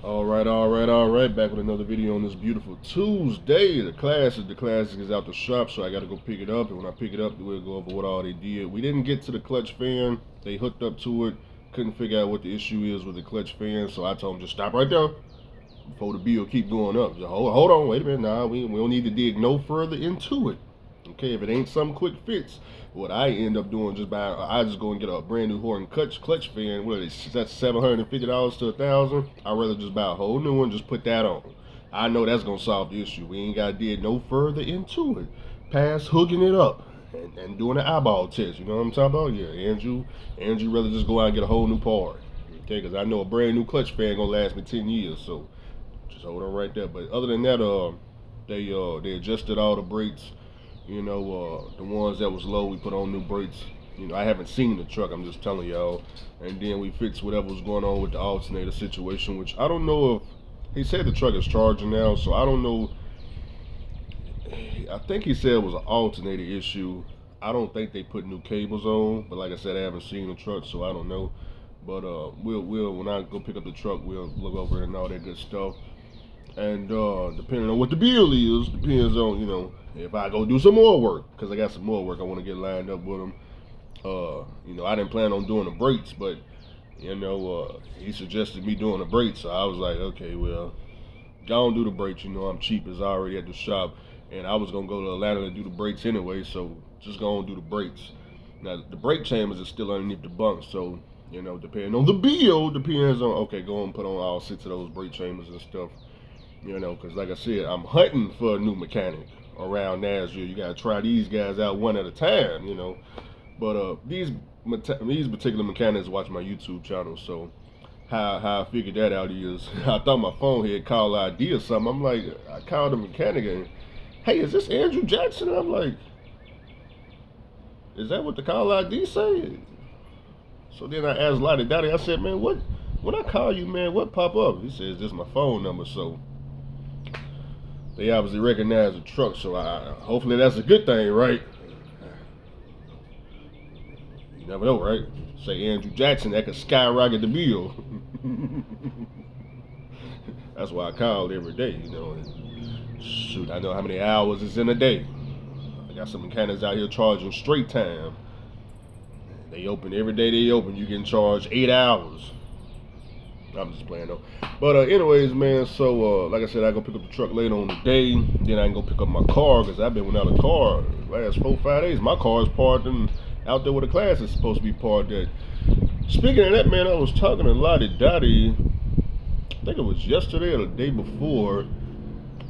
All right. Back with another video on this beautiful Tuesday. The classic is out the shop, so I got to go pick it up. And when I pick it up, we'll go over what all they did. We didn't get to the clutch fan. They hooked up to it. Couldn't figure out what the issue is with the clutch fan, so I told them just stop right there before the bill keep going up. Just hold on, wait a minute. Nah, we don't need to dig no further into it. Okay, if it ain't some quick fix, what I end up doing I just go and get a brand new Horton clutch fan. What is that's $750 to $1,000. I'd rather just buy a whole new one, just put that on. I know that's gonna solve the issue. We ain't gotta dig no further into it. Past hooking it up and doing an eyeball test. You know what I'm talking about? Yeah, Andrew rather just go out and get a whole new part. Okay, because I know a brand new clutch fan gonna last me 10 years. So just hold on right there. But other than that, they adjusted all the brakes. The ones that was low, we put on new brakes. I haven't seen the truck, I'm just telling y'all. And then we fixed whatever was going on with the alternator situation, which I don't know if, he said the truck is charging now, so I don't know. I think he said it was an alternator issue. I don't think they put new cables on, but like I said, I haven't seen the truck, so I don't know. But we'll when I go pick up the truck, we'll look over it and all that good stuff. And depending on what the bill is, depends on, if I go do some more work, because I got some more work I want to get lined up with him. I didn't plan on doing the brakes, but, he suggested me doing the brakes. So I was like, okay, well, go and do the brakes. I'm cheap as already at the shop. And I was going to go to Atlanta to do the brakes anyway, so just go and do the brakes. Now, the brake chambers are still underneath the bunk, so, depending on the bill, depends on, okay, go and put on all 6 of those brake chambers and stuff. Because like I said, I'm hunting for a new mechanic around Nashville. You gotta try these guys out one at a time, But these particular mechanics watch my YouTube channel, so how I figured that out is I thought my phone had call ID or something. I'm like, I called the mechanic and, hey, is this Andrew Jackson? And I'm like, is that what the call ID say? So then I asked Lottie Dottie, I said, man, what? When I call you, man, what pop up? He says, this is my phone number, so they obviously recognize the truck, so hopefully that's a good thing, right? You never know, right? Say Andrew Jackson, that could skyrocket the bill. That's why I called every day, And shoot, I know how many hours it's in a day. I got some mechanics out here charging straight time. They open every day they open, you getting charged 8 hours. I'm just playing though. But anyways, man, so like I said, I go pick up the truck later on the day. Then I can go pick up my car, because I've been without a car last 4-5 days. My car is parked out there where the class is supposed to be parked at. Speaking of that, man, I was talking to Lottie Dottie, I think it was yesterday or the day before.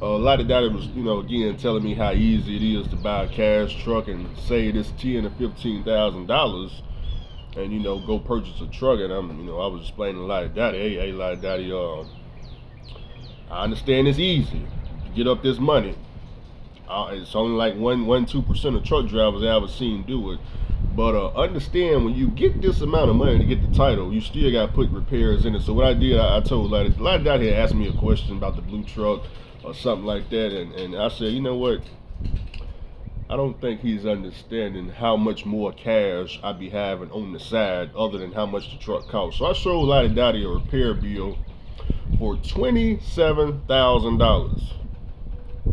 Lottie Dottie was, again, telling me how easy it is to buy a cash truck and say this $10,000 to $15,000. And go purchase a truck, and I was explaining to Lottie Dottie, hey Lottie Dottie, I understand it's easy to get up this money. It's only like 2% of truck drivers I ever seen do it. But understand, when you get this amount of money to get the title, you still got to put repairs in it. So what I did, I told Lottie Dottie had asked me a question about the blue truck or something like that, and I said, you know what? I don't think he's understanding how much more cash I be having on the side other than how much the truck costs. So I showed Lottie Dottie a repair bill for $27,000.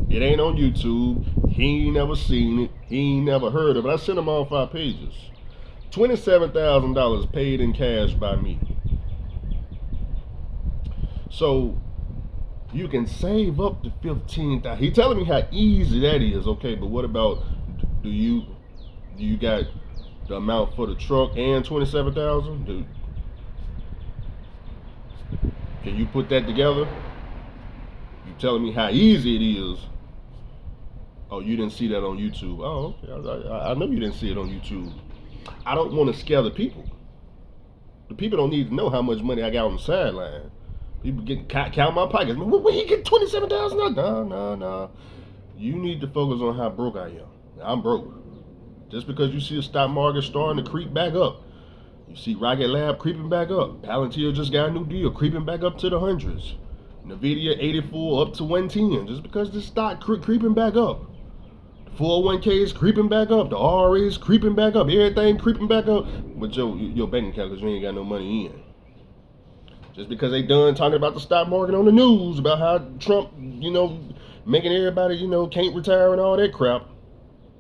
It ain't on YouTube. He ain't never seen it. He ain't never heard of it. I sent him all 5 pages. $27,000 paid in cash by me. So you can save up to $15,000. He telling me how easy that is. Okay, but what about, do you got the amount for the truck and $27,000? Can you put that together? You telling me how easy it is? Oh, you didn't see that on YouTube. Oh, okay. I know you didn't see it on YouTube. I don't want to scare the people. The people don't need to know how much money I got on the sideline. People get count my pockets. Where he get $27,000? No. You need to focus on how broke I am. I'm broke. Just because you see the stock market starting to creep back up, you see Rocket Lab creeping back up. Palantir just got a new deal, creeping back up to the hundreds. Nvidia 84 up to 110. Just because the stock creeping back up. The 401k is creeping back up. The RA is creeping back up. Everything creeping back up. But your bank account, because you ain't got no money in. Just because they done talking about the stock market on the news, about how Trump, making everybody, can't retire and all that crap.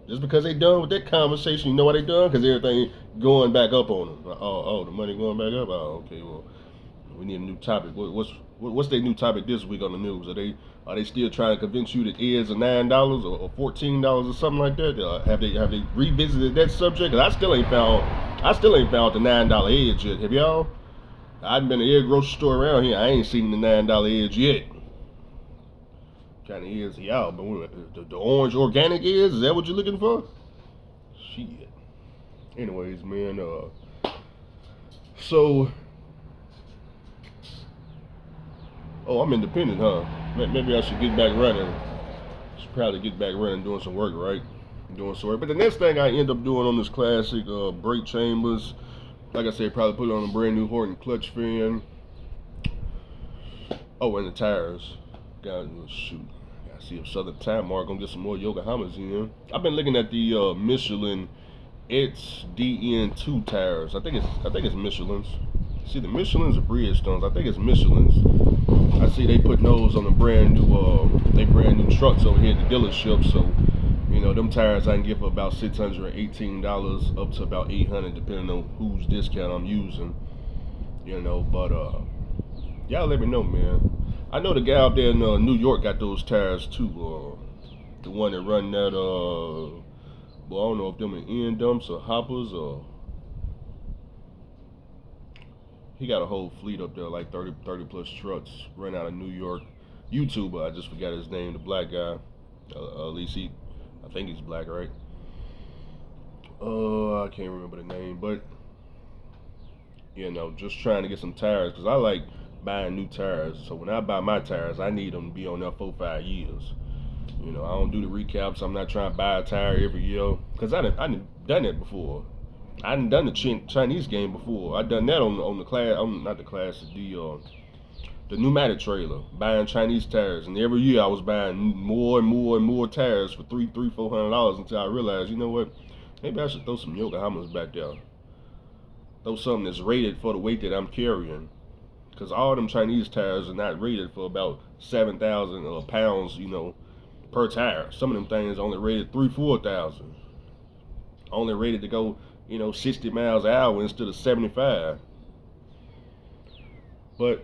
Just because they done with that conversation, you know why they done? Because everything going back up on them. The money going back up. Oh, okay. Well, we need a new topic. What's their new topic this week on the news? Are they still trying to convince you that eggs are $9 or $14 or something like that? Have they revisited that subject? 'Cause I still ain't found the $9 eggs yet. Have y'all? I haven't been to every grocery store around here. I ain't seen the $9 eggs yet. Kind of eggs y'all, but the orange organic eggs, is that what you're looking for? Shit. Anyways, man. So. Oh, I'm independent, huh? Maybe I should get back running. Should probably get back running, doing some work, right? Doing some work. But the next thing I end up doing on this classic brake chambers, like I said, probably put on a brand new Horton clutch fan. Oh, and the tires. Shoot. Gotta see if Southern Time Mark gonna get some more Yokohamas in. I've been looking at the Michelin DN2 tires. I think it's Michelin's. See, the Michelin's are Bridgestones. I think it's Michelin's. I see they put those on the brand new trucks over here at the dealership. So, them tires I can get for about $618 up to about $800, depending on whose discount I'm using. But y'all let me know, man. I know the guy out there in New York got those tires too. The one that run that I don't know if them are end dumps or hoppers or. He got a whole fleet up there, like 30 plus trucks, run out of New York. YouTuber, I just forgot his name, the black guy. Lease, I think he's black, right? I can't remember the name, but just trying to get some tires because I like buying new tires. So when I buy my tires, I need them to be on there 4-5 years. I don't do the recaps. I'm not trying to buy a tire every year because I done it before. I hadn't done the Chinese game before. I done that on the class, not the class, the pneumatic trailer, buying Chinese tires, and every year I was buying more and more and more tires for $400 until I realized, you know what, maybe I should throw some Yokohamas back there. Throw something that's rated for the weight that I'm carrying, because all them Chinese tires are not rated for about 7,000 pounds, per tire. Some of them things only rated 3,000-4,000. Only rated to go 60 miles an hour instead of 75. But,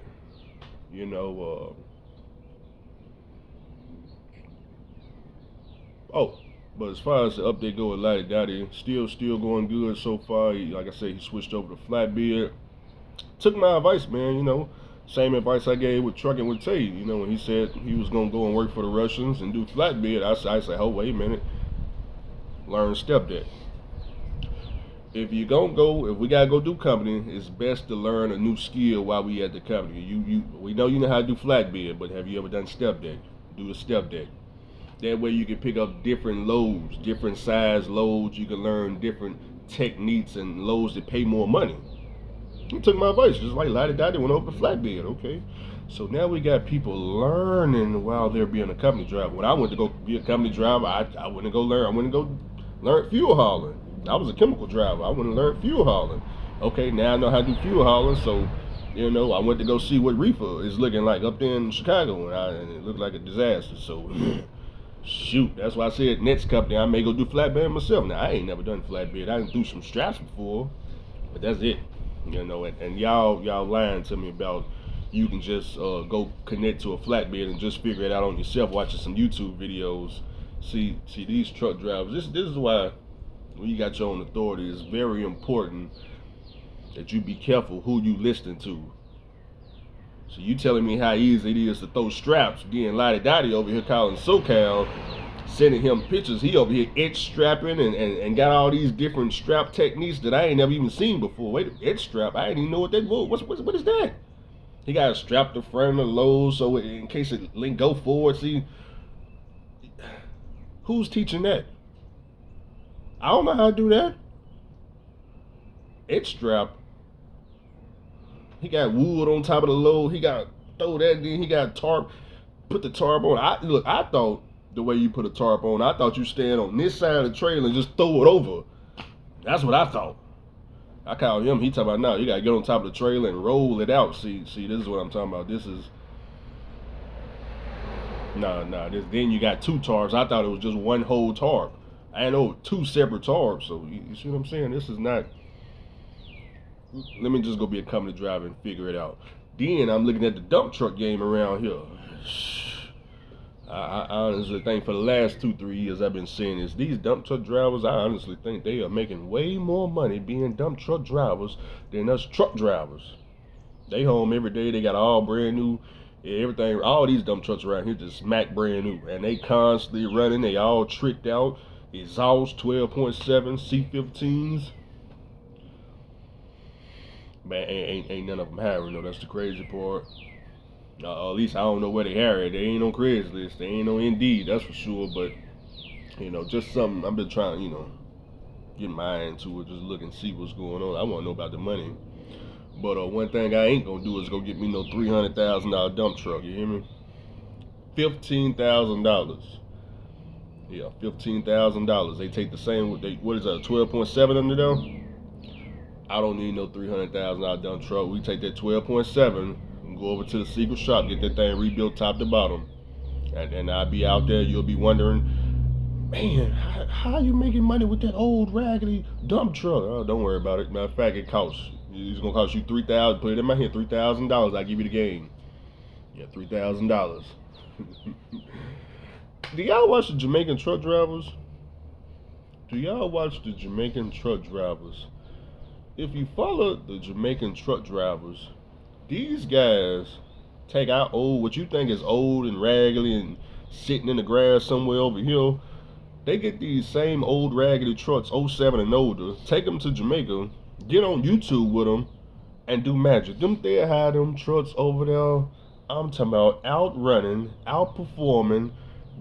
but as far as the update go with Lottie Dottie, still going good so far. Like I said, he switched over to Flatbed. Took my advice, man, same advice I gave with trucking with Tay. When he said he was going to go and work for the Russians and do Flatbed, I said, oh, wait a minute. Learn step deck. If we gotta go do company, it's best to learn a new skill while we at the company. We know you know how to do flatbed, but have you ever done step deck? Do the step deck. That way you can pick up different loads, different size loads. You can learn different techniques and loads that pay more money. He took my advice, just like Lottie Dottie went over to flatbed. Okay, so now we got people learning while they're being a company driver. When I went to go be a company driver, I went to go learn. I went to go learn fuel hauling. I was a chemical driver. I went and learned fuel hauling. Okay, now I know how to do fuel hauling, so, I went to go see what reefer is looking like up there in Chicago, and it looked like a disaster, so, shoot, that's why I said next company, I may go do flatbed myself. Now, I ain't never done flatbed. I done do some straps before, but that's it, and y'all lying to me about you can just go connect to a flatbed and just figure it out on yourself watching some YouTube videos. See these truck drivers, this is why when you got your own authority, it's very important that you be careful who you listen to. So you telling me how easy it is to throw straps, getting Lottie Dottie over here calling SoCal, sending him pictures. He over here edge strapping and got all these different strap techniques that I ain't never even seen before. Wait, edge strap? I didn't even know what that was. What is that? He got to strap the front of the load so in case it go forward. See, who's teaching that? I don't know how to do that. Edge strap. He got wood on top of the load. He got to throw that in. He got tarp. Put the tarp on. I thought the way you put a tarp on, I thought you stand on this side of the trailer and just throw it over. That's what I thought. I call him. He talking about no. You gotta get on top of the trailer and roll it out. See, this is what I'm talking about. This is nah. Then you got two tarps. I thought it was just one whole tarp. I know two separate tarps. So you see what I'm saying? This is not. Let me just go be a company driver and figure it out. Then I'm looking at the dump truck game around here. I honestly think for the last 2-3 years I've been seeing is these dump truck drivers. I honestly think they are making way more money being dump truck drivers than us truck drivers. They home every day. They got all brand new, everything. All these dump trucks around here just smack brand new, and they constantly running. They all tricked out. Exhaust 12.7 C15s. Man, ain't none of them hiring though. That's the crazy part. At least I don't know where they hiring. They ain't on Craigslist. They ain't on Indeed. That's for sure. But just something I've been trying. Get my eye into it. Just look and see what's going on. I want to know about the money. But one thing I ain't gonna do is go get me no $300,000 dump truck. You hear me? $15,000. Yeah, $15,000. They take the same. What is that? 12.7 under there. I don't need no $300,000 dump truck. We take that 12.7 and go over to the secret shop, get that thing rebuilt top to bottom, and I'll be out there. You'll be wondering, man, how are you making money with that old raggedy dump truck? Oh, don't worry about it. Matter of fact, it's gonna cost you $3,000. Put it in my hand, $3,000. I give you the game. Yeah, $3,000. Do y'all watch the Jamaican truck drivers? If you follow the Jamaican truck drivers, these guys take out what you think is old and raggedy and sitting in the grass somewhere over here. They get these same old raggedy trucks, '07 and older, take them to Jamaica, get on YouTube with them, and do magic. They had them trucks over there. I'm talking about outrunning, outperforming,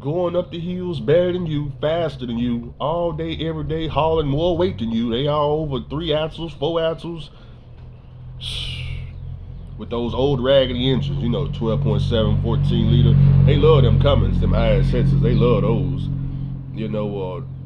going up the hills better than you, faster than you, all day, every day, hauling more weight than you. They all over 3 axles, 4 axles, with those old raggedy engines, 12.7, 14 liter. They love them Cummins, them IS6s. They love those,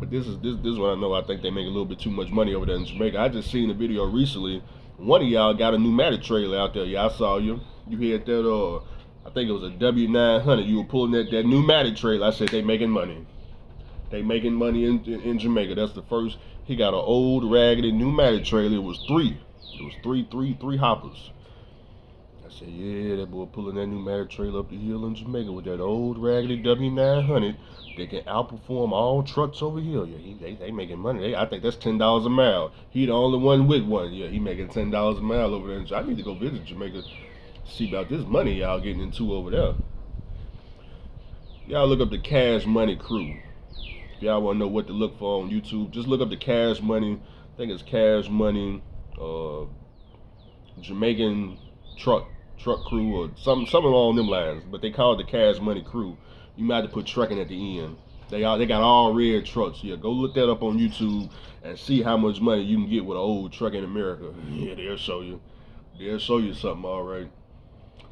But this is what I know. I think they make a little bit too much money over there in Jamaica. I just seen a video recently. One of y'all got a pneumatic trailer out there. Yeah, I saw you. You had that I think it was a W900. You were pulling that pneumatic trailer. I said they making money. They making money in Jamaica. That's the first. He got an old raggedy pneumatic trailer. It was three. It was three hoppers. I said, yeah, that boy pulling that pneumatic trailer up the hill in Jamaica with that old raggedy W900. They can outperform all trucks over here. Yeah, they making money. I think that's $10 a mile. He the only one with one. Yeah, he making $10 a mile over there. So I need to go visit Jamaica. See about this money y'all getting into over there. Y'all look up the Cash Money Crew. If y'all want to know what to look for on YouTube, just look up the Cash Money. I think it's Cash Money, Jamaican truck crew or something along them lines. But they call it the Cash Money Crew. You might have to put trucking at the end. They got all red trucks. Yeah, go look that up on YouTube and see how much money you can get with an old truck in America. Yeah, they'll show you. They'll show you something, all right.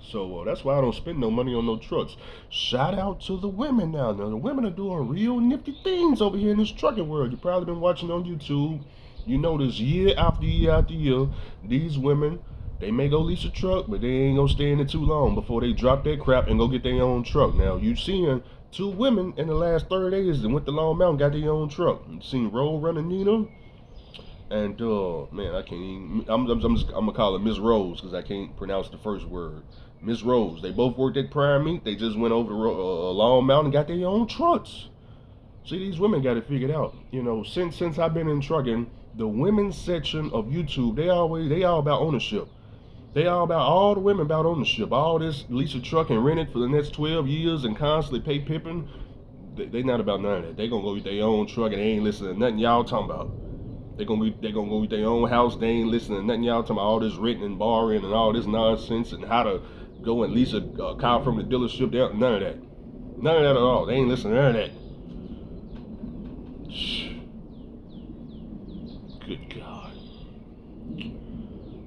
So that's why I don't spend no money on no trucks. Shout out to the women now. Now the women are doing real nifty things over here in this trucking world. You've probably been watching on YouTube. You notice year after year after year, these women, they may go lease a truck, but they ain't gonna stay in it too long before they drop that crap and go get their own truck. Now you seeing 2 women in the last 30 days that went to Long Mountain, got their own truck. You seen Roll Running Nina? And man, I can't even. I'm gonna call it Miss Rose because I can't pronounce the first word. Miss Rose. They both worked at Prime Meat. They just went over to Long Mountain and got their own trucks. See, these women got it figured out. Since I've been in trucking, the women's section of YouTube, they all about ownership. They all the women about ownership. All this lease a truck and rent it for the next 12 years and constantly pay pipping. They not about none of that. They gonna go get their own truck and they ain't listening to nothing y'all talking about. They gonna go get their own house. They ain't listening to nothing y'all talking about. All this renting and borrowing and all this nonsense and how to go and lease a car from the dealership. None of that. None of that at all. They ain't listening to none of that. Good God.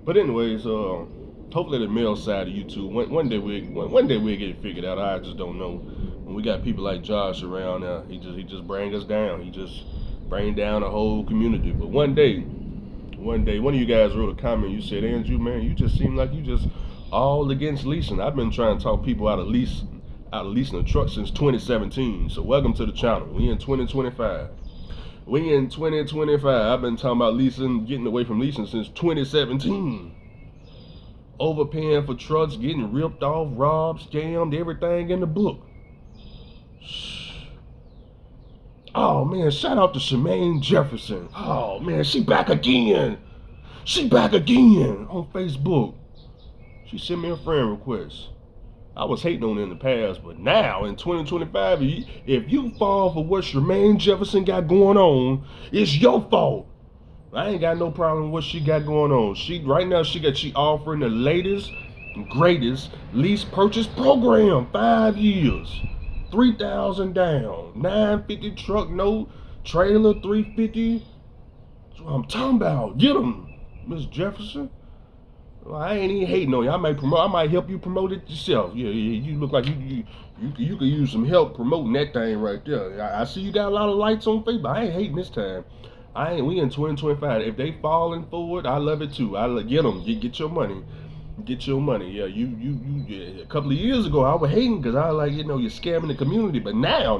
But anyways, hopefully the male side of YouTube, one day we'll get it figured out. I just don't know. When we got people like Josh around now, he just bring us down. He just bring down the whole community. But one day One day, one of you guys wrote a comment. You said, Andrew, man, you just seem like you just all against leasing. I've been trying to talk people out of leasing a truck since 2017. So welcome to the channel. We in 2025. We in 2025. I've been talking about leasing, getting away from leasing since 2017. Overpaying for trucks, getting ripped off, robbed, scammed, everything in the book. Oh man, shout out to Shemaine Jefferson. Oh man, she back again. She back again on Facebook. She sent me a friend request. I was hating on it in the past, but now in 2025, if you fall for what Shemaine Jefferson got going on, it's your fault. I ain't got no problem with what she got going on. Right now she offering the latest, greatest lease purchase program. 5 years. 3,000 down, 950 truck, no trailer, 350. That's what I'm talking about. Get them, Miss Jefferson. Well, I ain't even hating on you. I might help you promote it yourself. Yeah, you look like you could use some help promoting that thing right there. I see you got a lot of likes on Facebook. I ain't hating this time. We in 2025. If they falling forward, I love it too. Get them. Get your money. Get your money. Yeah, you a couple of years ago I was hating because I was like, you're scamming the community. But now,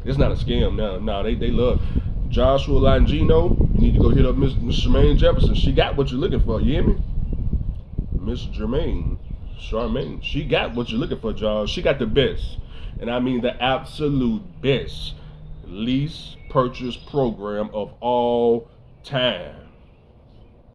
it's not a scam now. Nah, they love Joshua Langino. You need to go hit up Miss Charmaine Jefferson. She got what you're looking for. You hear me? Miss Charmaine. She got what you're looking for, Josh. She got the best. And I mean the absolute best lease purchase program of all time.